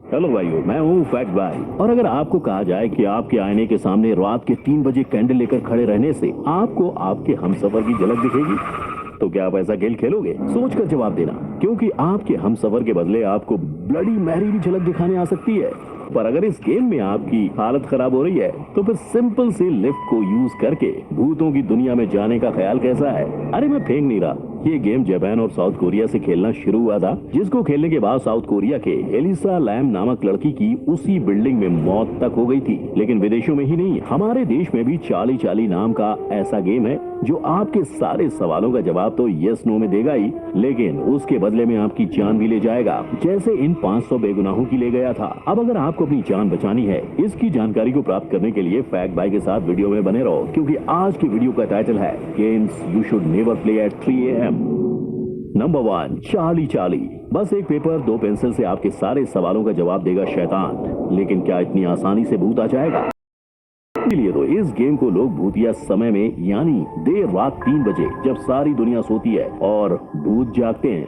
Hello भाइयों, मैं हूँ फैक्ट भाई। और अगर आपको कहा जाए कि आपके आईने के सामने रात के 3 बजे कैंडल लेकर खड़े रहने से आपको आपके हमसफर की झलक दिखेगी, तो क्या आप ऐसा खेल खेलोगे? सोच कर जवाब देना, क्योंकि आपके हमसफर के बदले आपको ब्लडी मैरी भी झलक दिखाने आ सकती है। पर अगर इस गेम में आपकी हालत खराब हो रही है, तो फिर सिंपल सी लिफ्ट को यूज करके भूतों की दुनिया में जाने का ख्याल कैसा है? अरे मैं फेंक नहीं रहा, ये गेम जापान और साउथ कोरिया से खेलना शुरू हुआ था, जिसको खेलने के बाद साउथ कोरिया के एलिसा लैम नामक लड़की की उसी बिल्डिंग में मौत तक हो गई थी। लेकिन विदेशों में ही नहीं, हमारे देश में भी चाली चाली नाम का ऐसा गेम है जो आपके सारे सवालों का जवाब तो यस नो में देगा ही, लेकिन उसके बदले में आपकी जान भी ले जाएगा, जैसे इन 500 बेगुनाहों की ले गया था। अब अगर आपको अपनी जान बचानी है, इसकी जानकारी को प्राप्त करने के लिए फैक्ट भाई के साथ वीडियो में बने रहो, क्योंकि आज की वीडियो का टाइटल है games you should never play at 3 AM। Number 1, चाली चाली। बस एक पेपर, 2 पेंसिल से आपके सारे सवालों का जवाब देगा शैतान। लेकिन क्या इतनी आसानी से भूत आ जाएगा? इसलिए तो इस गेम को लोग भूतिया समय में, यानी देर रात 3 बजे, जब सारी दुनिया सोती है और भूत जागते हैं,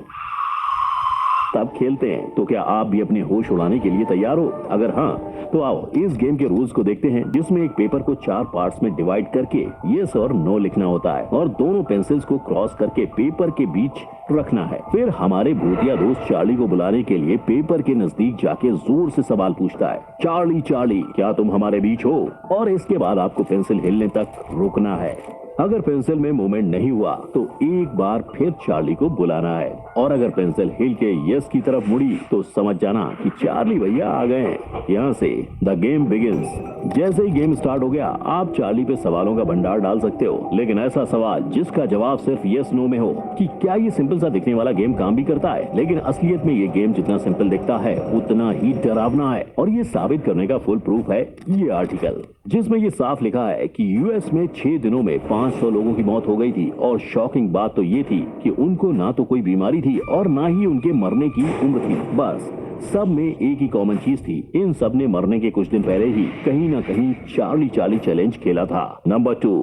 तब खेलते हैं। तो क्या आप भी अपने होश उड़ाने के लिए तैयार हो? अगर हाँ, तो आओ इस गेम के रूल्स को देखते हैं, जिसमें एक पेपर को 4 पार्ट्स में डिवाइड करके यस और नो लिखना होता है और दोनों पेंसिल्स को क्रॉस करके पेपर के बीच रखना है। फिर हमारे भूतिया दोस्त चार्ली को बुलाने के लिए पेपर के नजदीक जाके जोर से सवाल पूछता है, चार्ली चार्ली, क्या तुम हमारे बीच हो? और इसके बाद आपको पेंसिल हिलने तक रुकना है। अगर पेंसिल में मूवमेंट नहीं हुआ तो एक बार फिर चार्ली को बुलाना है, और अगर पेंसिल हिल के यस की तरफ मुड़ी तो समझ जाना कि चार्ली भैया आ गए हैं। यहाँ से द गेम बिगिंस। जैसे ही गेम स्टार्ट हो गया, आप चार्ली पे सवालों का भंडार डाल सकते हो, लेकिन ऐसा सवाल जिसका जवाब सिर्फ यस नो में हो कि क्या ये सिंपल सा दिखने वाला गेम काम भी करता है। लेकिन असलियत में ये गेम जितना सिंपल दिखता है उतना ही डरावना है, और ये साबित करने का फुल प्रूफ है ये आर्टिकल, जिसमें ये साफ लिखा है कि यूएस में 6 दिनों में 500 लोगों की मौत हो गई थी। और शॉकिंग बात तो ये थी कि उनको ना तो कोई बीमारी थी और ना ही उनके मरने की उम्र थी। बस सब में एक ही कॉमन चीज थी, इन सब ने मरने के कुछ दिन पहले ही कहीं ना कहीं चार्ली चार्ली चैलेंज खेला था। Number 2,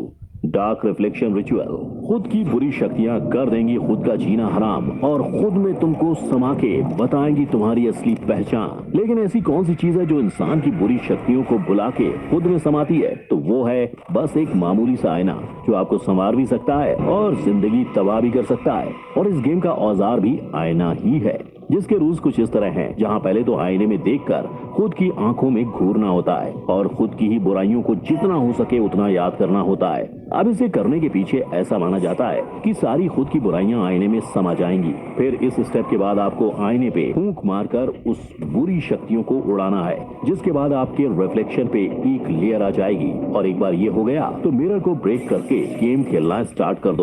dark reflection ritual. खुद की बुरी शक्तियां कर देंगी खुद का जीना हराम, और खुद में तुमको समा के बताएंगी तुम्हारी असली पहचान। लेकिन ऐसी कौन सी चीज है जो इंसान की बुरी शक्तियों को बुला के खुद में समाती है? तो वो है बस एक मामूली सा आईना, जो आपको संवार भी सकता है और जिंदगी तबाह भी कर सकता है। और इस गेम का औजार भी आईना ही है, जिसके रूल्स कुछ इस तरह हैं, जहां पहले तो आईने में देखकर खुद की आंखों में घूरना होता है और खुद की ही बुराइयों को जितना हो सके उतना याद करना होता है। अब इसे करने के पीछे ऐसा माना जाता है कि सारी खुद की बुराइयां आईने में समा जाएंगी। फिर इस स्टेप के बाद आपको आईने पे फूंक मारकर उस बुरी शक्तियों को उड़ाना है, जिसके बाद आपके रिफ्लेक्शन पे एक लेयर आ जाएगी। और एक बार ये हो गया तो मिरर को ब्रेक करके गेम खेलना स्टार्ट कर दो।